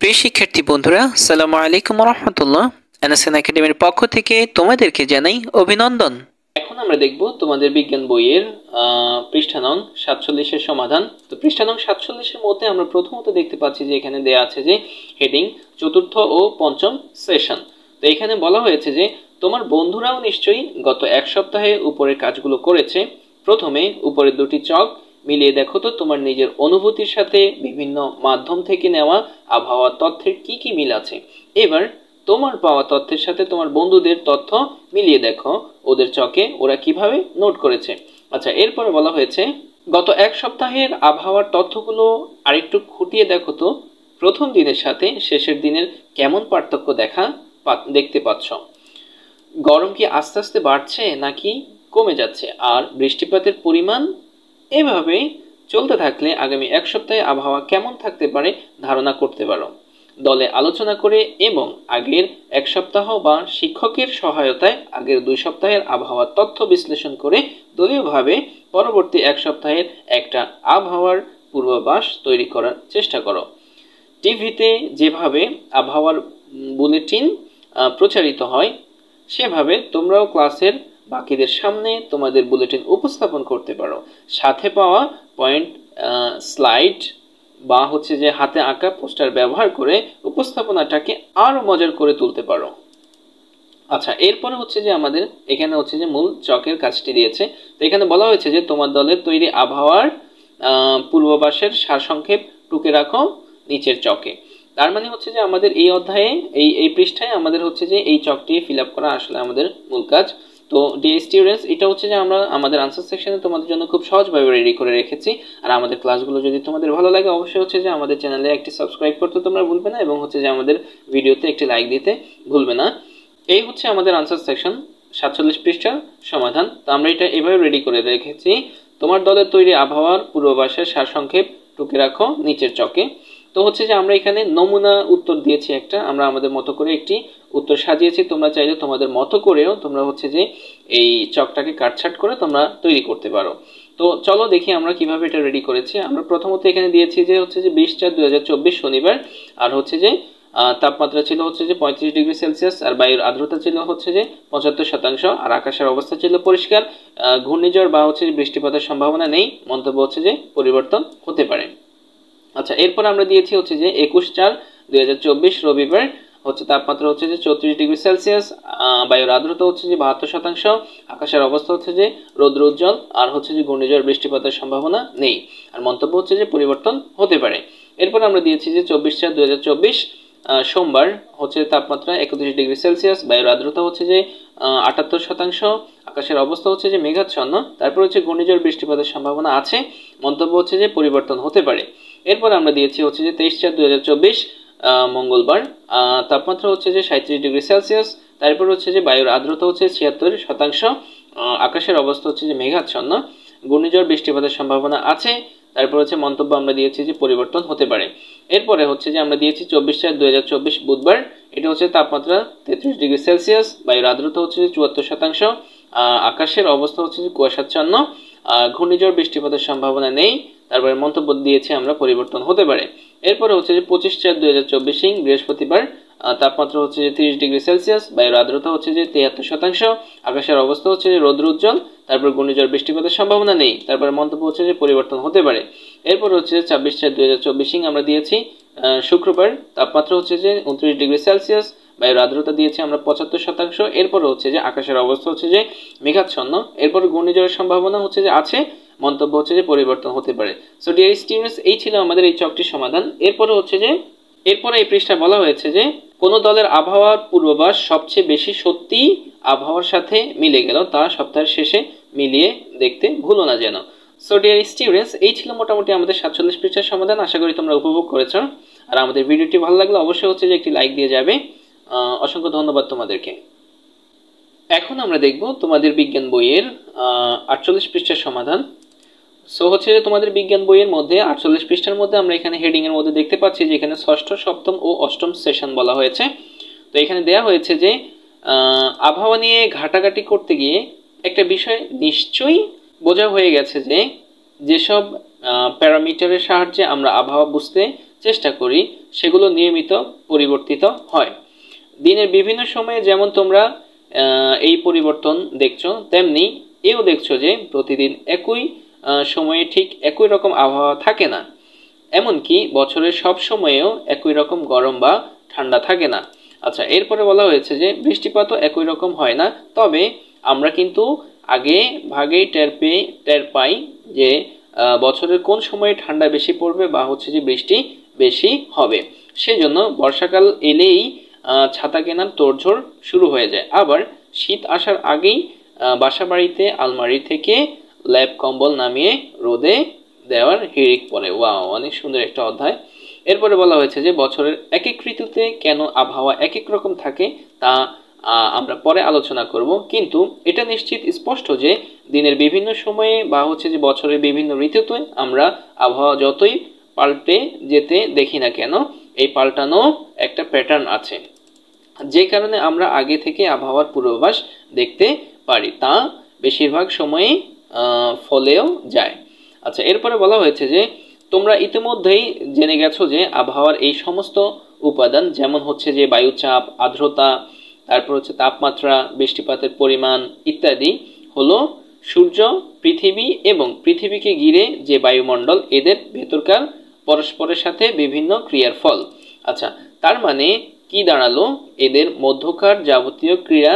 প্রিয় শিক্ষার্থী বন্ধুরা, আসসালামু আলাইকুম ওয়া রাহমাতুল্লাহ। এনএসএন একাডেমির পক্ষ থেকে তোমাদেরকে জানাই অভিনন্দন। এখন আমরা দেখব তোমাদের বিজ্ঞান বইয়ের পৃষ্ঠা নং 47 এর সমাধান। তো পৃষ্ঠা নং 47 এর মধ্যে আমরা প্রথমত দেখতে পাচ্ছি যে এখানে দেয়া আছে যে হেডিং চতুর্থ ও পঞ্চম সেশন। তো এখানে বলা হয়েছে যে তোমার বন্ধুরাও নিশ্চয়ই গত এক সপ্তাহে উপরের কাজগুলো করেছে। প্রথমে উপরের দুটি চক মিলিয়ে দেখো তো তোমার নিজের অনুভূতির সাথে বিভিন্ন মাধ্যম থেকে নেওয়া আবহাওয়ার তথ্যের কি কি মিল আছে। এবার তোমার পাওয়া তথ্যের সাথে তোমার বন্ধুদের তথ্য মিলিয়ে দেখো ওদের চকে ওরা কিভাবে নোট করেছে। আচ্ছা, এরপরে বলা হয়েছে গত এক সপ্তাহের আবহাওয়ার তথ্যগুলো আরেকটু খুঁটিয়ে দেখো তো প্রথম দিনের সাথে শেষের দিনের কেমন পার্থক্য দেখতে পাচ্ছ। গরম কি আস্তে আস্তে বাড়ছে নাকি কমে যাচ্ছে, আর বৃষ্টিপাতের পরিমাণ এভাবে চলতে থাকলে আগামী এক সপ্তাহে আবহাওয়া কেমন থাকতে পারে ধারণা করতে পারো। দলে আলোচনা করে এবং আগের এক সপ্তাহ বা শিক্ষকের সহায়তায় আগের 2 সপ্তাহের আবহাওয়ার তথ্য বিশ্লেষণ করে দলীয়ভাবে পরবর্তী এক সপ্তাহের একটা আবহাওয়ার পূর্বাভাস তৈরি করার চেষ্টা করো। টিভিতে যেভাবে আবহাওয়ার বুলেটিন প্রচারিত হয় সেভাবে তোমরাও ক্লাসের বাকিদের সামনে তোমাদের বুলেটিন উপস্থাপন করতে পারো। সাথে পাওয়া পয়েন্ট স্লাইড বা যে হাতে আঁকা পোস্টার ব্যবহার করে উপস্থাপনাটাকে আরো মজার করে তুলতে পারো। আচ্ছা, এরপরে যে আমাদের এখানে যে মূল চকের কাজটি দিয়েছে। তো এখানে বলা হয়েছে যে তোমার দলের তৈরি আবহাওয়ার পূর্বাভাসের সারসংক্ষেপ টুকে রাখো নিচের চকে। তার মানে যে আমাদের এই অধ্যায়ে এই পৃষ্ঠায় আমাদের যে এই চকটি ফিল আপ করা আসলে আমাদের মূল কাজ। তো ডিয়ার স্টুডেন্টস, এটা যে আমরা আমাদের আনসার সেকশনে তোমাদের জন্য খুব সহজভাবে রেডি করে রেখেছি। আর আমাদের ক্লাসগুলো যদি তোমাদের ভালো লাগে অবশ্যই যে আমাদের চ্যানেলে একটি সাবস্ক্রাইব করতে তোমরা ভুলবে না এবং যে আমাদের ভিডিওতে একটি লাইক দিতে ভুলবে না। এই আমাদের আনসার সেকশন 47 পৃষ্ঠার সমাধান। তো আমরা এটা এভাবে রেডি করে রেখেছি। তোমার দলের তৈরি আবহাওয়ার পূর্বাভাসের সারসংক্ষেপ টুকে রাখো নিচের চকে। তো যে আমরা এখানে নমুনা উত্তর দিয়েছি একটা, আমরা আমাদের মতো করে একটি উত্তর সাজিয়েছি। তোমরা চাইলে তোমাদের মতো করেও তোমরা যে এই চকটাকে কাটছাট করে তোমরা তৈরি করতে পারো। তো চলো দেখি আমরা কিভাবে এটা রেডি করেছি। আমরা প্রথমত এখানে দিয়েছি যে 20/4/2024 শনিবার, আর যে তাপমাত্রা ছিল যে 35 ডিগ্রি সেলসিয়াস, আর বায়ুর আর্দ্রতা ছিল যে 75%, আর আকাশের অবস্থা ছিল পরিষ্কার। ঘূর্ণিঝড় বা বৃষ্টিপাতের সম্ভাবনা নেই। মন্তব্য যে পরিবর্তন হতে পারে। আচ্ছা, এরপর আমরা দিয়েছি যে 21/4/2024 রবিবার তাপমাত্রা যে 34 ডিগ্রি সেলসিয়াস, বায়ুর আর্দ্রতা যে 72%, আকাশের অবস্থা যে রৌদ্র উজ্জ্বল, আর যে ঘূর্ণিঝড় বৃষ্টিপাতের সম্ভাবনা নেই, আর মন্তব্য যে পরিবর্তন হতে পারে। এরপর আমরা দিয়েছি যে 24/4/2024 সোমবার তাপমাত্রা 31 ডিগ্রি সেলসিয়াস, বায়ুর আর্দ্রতা যে 78%, আকাশের অবস্থা যে মেঘাচ্ছন্ন, তারপর ঘূর্ণিঝড় বৃষ্টিপাতের সম্ভাবনা আছে, মন্তব্য যে পরিবর্তন হতে পারে। এরপর আমরা দিয়েছি যে 23/4/2024 মঙ্গলবার, তাপমাত্রা যে 37 ডিগ্রি সেলসিয়াস, তারপর যে বায়ুর আর্দ্রতা 76%, আকাশের অবস্থা যে মেঘাচ্ছন্ন, ঘূর্ণিঝড় বৃষ্টিপাতের সম্ভাবনা আছে, তারপর মন্তব্য আমরা দিয়েছি যে পরিবর্তন হতে পারে। এরপরে যে আমরা দিয়েছি 24/4/2024 বুধবার, এটা তাপমাত্রা 33 ডিগ্রি সেলসিয়াস, বায়ুর আর্দ্রতা যে 74%, আকাশের অবস্থা যে কুয়াশাচ্ছন্ন, ঘূর্ণিঝড় বৃষ্টিপাতের সম্ভাবনা নেই, তারপরে মন্তব্য দিয়েছি আমরা পরিবর্তন হতে পারে। এরপরে যে 25/4/2024 বৃহস্পতিবার, তাপমাত্রা যে 30 ডিগ্রি সেলসিয়াস, বায়ুর আর্দ্রতা যে 73%, আকাশের অবস্থা যে রৌদ্র উজ্জ্বল, তারপর ঘূর্ণিঝড় বৃষ্টিপাতের সম্ভাবনা নেই, তারপরে মন্তব্য যে পরিবর্তন হতে পারে। এরপর 26/4/2024 আমরা দিয়েছি শুক্রবার, তাপমাত্রা যে 29 ডিগ্রি সেলসিয়াস, বায়ুর আর্দ্রতা দিয়েছি আমরা 75%, এরপর যে আকাশের অবস্থা যে মেঘাচ্ছন্ন, এরপর ঘূর্ণিঝড়ের সম্ভাবনা যে আছে, মন্তব্য যে পরিবর্তন হতে পারে। সো ডিয়ার স্টুডেন্টস, এই ছিল আমাদের এই চকটির সমাধান। এরপরে এরপরে এই পৃষ্ঠা বলা হয়েছে যে কোন দলের আবহাওয়ার পূর্বাভাস সবচেয়ে বেশি সত্যি আবহাওয়ার সাথে মিলে গেল তা সপ্তাহের শেষে মিলিয়ে দেখতে ভুলো না যেন। সো ডিয়ার স্টুডেন্টস, এই ছিল মোটামুটি আমাদের 47 পৃষ্ঠার সমাধান। আশা করি তোমরা উপভোগ করেছো। আর আমাদের ভিডিওটি ভালো লাগলে অবশ্যই যে একটি লাইক দিয়ে যাবে। অসংখ্য ধন্যবাদ তোমাদেরকে। এখন আমরা দেখব তোমাদের বিজ্ঞান বইয়ের 48 পৃষ্ঠার সমাধান। সো যে তোমাদের বিজ্ঞান বইয়ের মধ্যে 48 পৃষ্ঠার মধ্যে আমরা এখানে হেডিং এর মধ্যে দেখতে পাচ্ছি যে এখানে ষষ্ঠ, সপ্তম ও অষ্টম সেশন বলা হয়েছে। তো এখানে দেয়া হয়েছে যে আবহাওয়া নিয়ে ঘাটাঘাটি করতে গিয়ে একটা বিষয় নিশ্চয়ই বোঝা হয়ে গেছে যে যেসব প্যারামিটারের সাহায্যে আমরা আবহাওয়া বুঝতে চেষ্টা করি সেগুলো নিয়মিত পরিবর্তিত হয়। দিনের বিভিন্ন সময়ে যেমন তোমরা এই পরিবর্তন দেখছো, তেমনি এও দেখছো যে প্রতিদিন একই সময়ে ঠিক একই রকম আবহাওয়া থাকে না। এমনকি বছরের সব সময়েও একই রকম গরম বা ঠান্ডা থাকে না। আচ্ছা, এরপরে বলা হয়েছে যে বৃষ্টিপাতও একই রকম হয় না, তবে আমরা কিন্তু আগে ভাগেই টের পাই যে বছরের কোন সময়ে ঠান্ডা বেশি পড়বে বা হচ্ছে যে বৃষ্টি বেশি হবে। সেজন্য বর্ষাকাল এলেই ছাতা কেনার তোড়জোড় শুরু হয়ে যায়। আবার শীত আসার আগেই বাসা বাড়িতে আলমারি থেকে ল্যাপ কম্বল নামিয়ে রোদে দেওয়ার হিড়িক পড়ে। ওয়াও, অনেক সুন্দর একটা অধ্যায়। এরপরে বলা হয়েছে যে বছরের এক এক ঋতুতে কেন আবহাওয়া এক এক রকম থাকে তা আমরা পরে আলোচনা করব, কিন্তু এটা নিশ্চিত স্পষ্ট যে দিনের বিভিন্ন সময়ে বা হচ্ছে যে বছরের বিভিন্ন ঋতুতে আমরা আবহাওয়া যতই পাল্টে যেতে দেখি না কেন, এই পাল্টানো একটা প্যাটার্ন আছে, যে কারণে আমরা আগে থেকে আবহাওয়ার পূর্বাভাস দেখতে পারি, তা বেশিরভাগ সময়ে ফলেও যায়। আচ্ছা, এরপরে বলা হয়েছে যে তোমরা ইতিমধ্যেই জেনে গেছো যে আবহাওয়ার এই সমস্ত উপাদান, যেমন হচ্ছে যে বায়ুচাপ, আর্দ্রতা, তারপর হচ্ছে তাপমাত্রা, বৃষ্টিপাতের পরিমাণ ইত্যাদি, হলো সূর্য, পৃথিবী এবং পৃথিবীকে ঘিরে যে বায়ুমণ্ডল, এদের ভেতরকার পরস্পরের সাথে বিভিন্ন ক্রিয়ার ফল। আচ্ছা, তার মানে কি দাঁড়ালো? এদের মধ্যকার যাবতীয় ক্রিয়া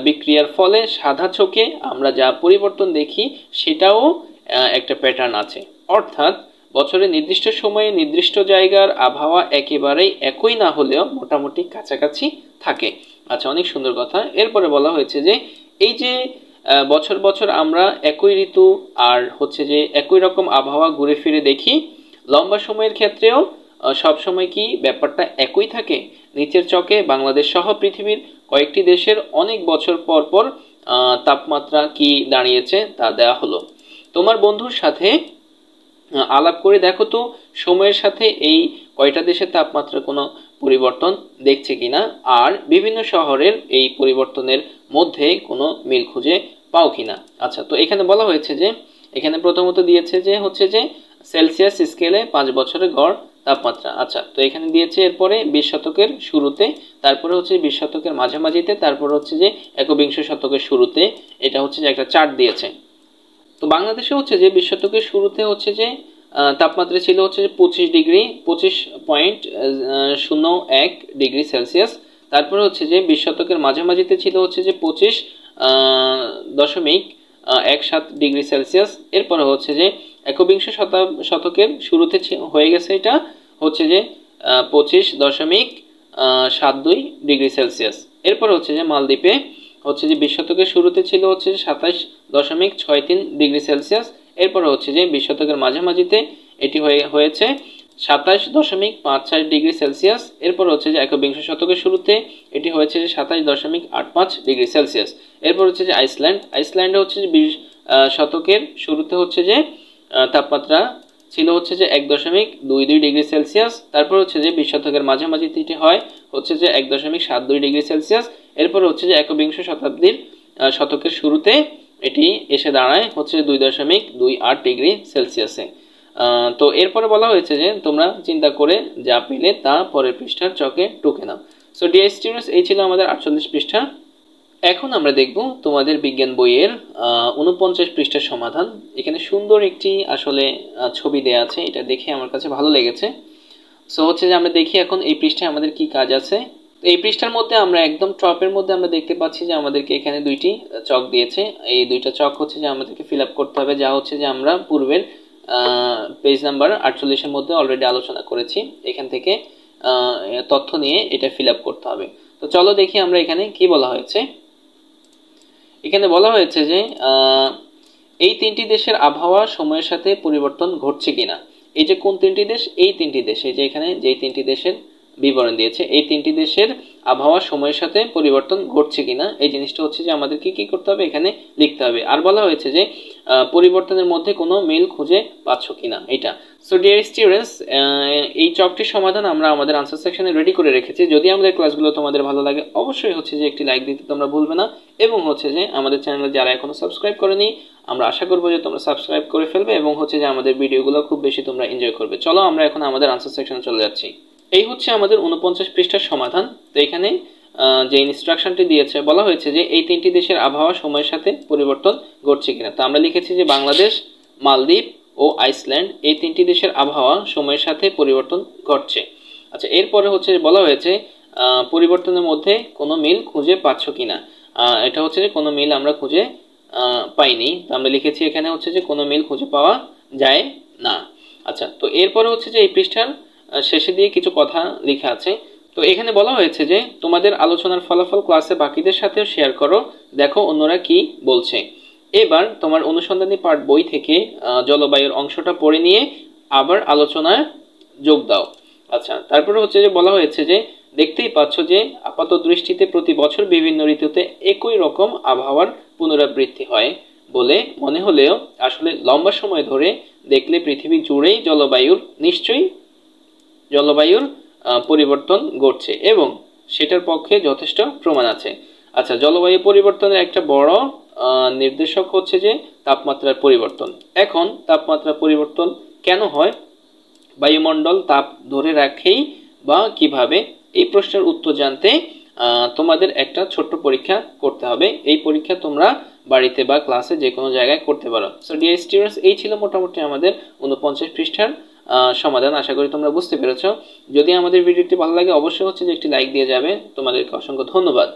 বিক্রিয়ার ফলে সাদা চোখে আমরা যা পরিবর্তন দেখি সেটাও একটা প্যাটার্ন আছে। অর্থাৎ বছরের নির্দিষ্ট সময়ে নির্দিষ্ট জায়গার আবহাওয়া একেবারেই একই না হলেও মোটামুটি কাছাকাছি থাকে। আচ্ছা, অনেক সুন্দর কথা। এরপরে বলা হয়েছে যে এই যে বছর বছর আমরা একই ঋতু আর হচ্ছে যে একই রকম আবহাওয়া ঘুরে ফিরে দেখি, লম্বা সময়ের ক্ষেত্রেও সব সময় কি ব্যাপারটা একই থাকে? নিচের চকে বাংলাদেশ সহ পৃথিবীর কয়েকটি দেশের অনেক বছর পর পর তাপমাত্রা কি দাঁড়িয়েছে তা দেওয়া হলো। তোমার বন্ধুর সাথে আলাপ করে দেখো তো সময়ের সাথে এই কয়টা দেশের তাপমাত্রা কোনো পরিবর্তন দেখছে কিনা, আর বিভিন্ন শহরের এই পরিবর্তনের মধ্যে কোনো মিল খুঁজে পাও কিনা। আচ্ছা, তো এখানে বলা হয়েছে যে এখানে প্রথমত দিয়েছে যে হচ্ছে যে সেলসিয়াস স্কেলে 5 বছরের গড় তাপমাত্রা। আচ্ছা, তো এখানে দিয়েছে এরপরে 20 শতকের শুরুতে, তারপরে হচ্ছে 20 শতকের মাঝামাঝিতে, তারপর হচ্ছে যে একবিংশ শতকের শুরুতে। এটা হচ্ছে যে একটা চার্ট দিয়েছে। তো বাংলাদেশে হচ্ছে যে 20 শতকের শুরুতে হচ্ছে যে তাপমাত্রা ছিল হচ্ছে যে 25.01 ডিগ্রি সেলসিয়াস। তারপরে হচ্ছে যে 20 শতকের মাঝামাঝিতে ছিল হচ্ছে যে 25.17 ডিগ্রি সেলসিয়াস। এরপরে হচ্ছে যে একবিংশ শতকের শুরুতে হয়ে গেছে এটা হচ্ছে যে 25.72 ডিগ্রি সেলসিয়াস। এরপর হচ্ছে যে মালদ্বীপে হচ্ছে যে 20 শতকের শুরুতে ছিল হচ্ছে 27.63 ডিগ্রি সেলসিয়াস। এরপর হচ্ছে যে 20 শতকের মাঝামাঝিতে এটি হয়েছে 27.54 ডিগ্রি সেলসিয়াস। এরপর হচ্ছে যে একবিংশ শতকের শুরুতে এটি হয়েছে যে 27.85 ডিগ্রি সেলসিয়াস। এরপর হচ্ছে যে আইসল্যান্ডে হচ্ছে যে 20 শতকের শুরুতে হচ্ছে যে তাপমাত্রা ছিল হচ্ছে যে 1.22 ডিগ্রি সেলসিয়াস। তারপর হচ্ছে যে 20 শতকের মাঝামাঝিতে এটি হয় হচ্ছে যে 1.72 ডিগ্রি সেলসিয়াস। এরপর হচ্ছে যে একবিংশ শতকের শুরুতে এটি এসে দাঁড়ায় হচ্ছে 2.28 ডিগ্রি সেলসিয়াসে। তো এরপরে বলা হয়েছে যে তোমরা চিন্তা করে যা পেলে তা পরের পৃষ্ঠার চকে টুকে নাও। সো ডিয়ার স্টুডেন্টস, এই ছিল আমাদের 48 পৃষ্ঠা। এখন আমরা দেখব তোমাদের বিজ্ঞান বইয়ের 49 পৃষ্ঠার সমাধান। এখানে সুন্দর একটি আসলে ছবি দেয়া আছে, এটা দেখে আমার কাছে ভালো লেগেছে। সো হচ্ছে যে আমরা দেখি এখন এই পৃষ্ঠায় আমাদের কি কাজ আছে। তো এই পৃষ্ঠার মধ্যে আমরা একদম টপের মধ্যে আমরা দেখতে পাচ্ছি যে আমাদেরকে এখানে দুইটি চক দিয়েছে। এই দুইটা চক হচ্ছে যে আমাদেরকে ফিল আপ করতে হবে, যা হচ্ছে যে আমরা পূর্বের পেজ নাম্বার 48-এর মধ্যে অলরেডি আলোচনা করেছি। এখান থেকে তথ্য নিয়ে এটা ফিল আপ করতে হবে। তো চলো দেখি আমরা এখানে কি বলা হয়েছে। এখানে বলা হয়েছে যে এই তিনটি দেশের আবহাওয়া সময়ের সাথে পরিবর্তন ঘটছে কিনা। এই যে কোন তিনটি দেশ? এই তিনটি দেশ, এই যে এখানে যে তিনটি দেশের বিবরণ দিয়েছে, এই তিনটি দেশের আবহাওয়া সময়ের সাথে পরিবর্তন ঘটছে কিনা এই জিনিসটা হচ্ছে যে আমাদেরকে কি করতে হবে, এখানে লিখতে হবে। আর বলা হয়েছে যে পরিবর্তনের মধ্যে কোনো মিল খুঁজে পাচ্ছ কিনা এটা। সো ডিয়ার স্টুডেন্টস, এই চকটির সমাধান আমরা আমাদের আনসার সেকশনে রেডি করে রেখেছি। যদি আমাদের ক্লাসগুলো তোমাদের ভালো লাগে অবশ্যই হচ্ছে যে একটি লাইক দিতে তোমরা ভুলবে না, এবং হচ্ছে যে আমাদের চ্যানেলে যারা এখনো সাবস্ক্রাইব করেনি আমরা আশা করব যে তোমরা সাবস্ক্রাইব করে ফেলবে এবং হচ্ছে যে আমাদের ভিডিওগুলো খুব বেশি তোমরা এনজয় করবে। চলো আমরা এখন আমাদের আনসার সেকশনে চলে যাচ্ছি। এই হচ্ছে আমাদের 49 পৃষ্ঠার সমাধান। তো এখানে যে ইনস্ট্রাকশনটি দিয়েছে, বলা হয়েছে যে এই তিনটি দেশের আবহাওয়া সময়ের সাথে পরিবর্তন ঘটছে কিনা। তো আমরা লিখেছি যে বাংলাদেশ, মালদ্বীপ ও আইসল্যান্ড এই তিনটি দেশের আবহাওয়া সময়ের সাথে পরিবর্তন ঘটছে। আচ্ছা, এরপরে হচ্ছে বলা হয়েছে পরিবর্তনের মধ্যে কোনো মিল খুঁজে পাচ্ছ কিনা। এটা হচ্ছে যে কোনো মিল আমরা খুঁজে পাইনি। তো আমরা লিখেছি এখানে হচ্ছে যে কোনো মিল খুঁজে পাওয়া যায় না। আচ্ছা, তো এরপরে হচ্ছে যে এই পৃষ্ঠার শেষে দিয়ে কিছু কথা লেখা আছে। তো এখানে বলা হয়েছে যে তোমাদের আলোচনার ফলাফল ক্লাসে বাকিদের সাথেও শেয়ার করো, দেখো অন্যরা কি বলছে। এবার তোমার অনুসন্ধানী পাঠ বই থেকে জলবায়ুর অংশটা পড়ে নিয়ে আবার আলোচনায় যোগ দাও। আচ্ছা, তারপরে হচ্ছে যে বলা হয়েছে যে দেখতেই পাচ্ছ যে আপাত দৃষ্টিতে প্রতি বছর বিভিন্ন ঋতুতে একই রকম আবহাওয়ার পুনরাবৃত্তি হয় বলে মনে হলেও আসলে লম্বা সময় ধরে দেখলে পৃথিবী জুড়েই জলবায়ুর পরিবর্তন ঘটছে এবং সেটার পক্ষে যথেষ্ট প্রমাণ আছে। আচ্ছা, জলবায়ু পরিবর্তনের একটা বড় নির্দেশক হচ্ছে যে তাপমাত্রার পরিবর্তন। এখন তাপমাত্রা পরিবর্তন কেন হয়, বায়ুমণ্ডল তাপ ধরে রাখেই বা কিভাবে, এই প্রশ্নের উত্তর জানতে তোমাদের একটা ছোট্ট পরীক্ষা করতে হবে। এই পরীক্ষা তোমরা বাড়িতে বা ক্লাসে যে কোনো জায়গায় করতে পারো। সো ডিয়ার স্টুডেন্টস, এই ছিল মোটামুটি আমাদের 49 পৃষ্ঠার সমাধান। আশা করি তোমরা বুঝতে পেরেছো। যদি আমাদের ভিডিওটি ভালো লাগে অবশ্যই হচ্ছে যে একটি লাইক দিয়ে যাবে। তোমাদেরকে অসংখ্য ধন্যবাদ।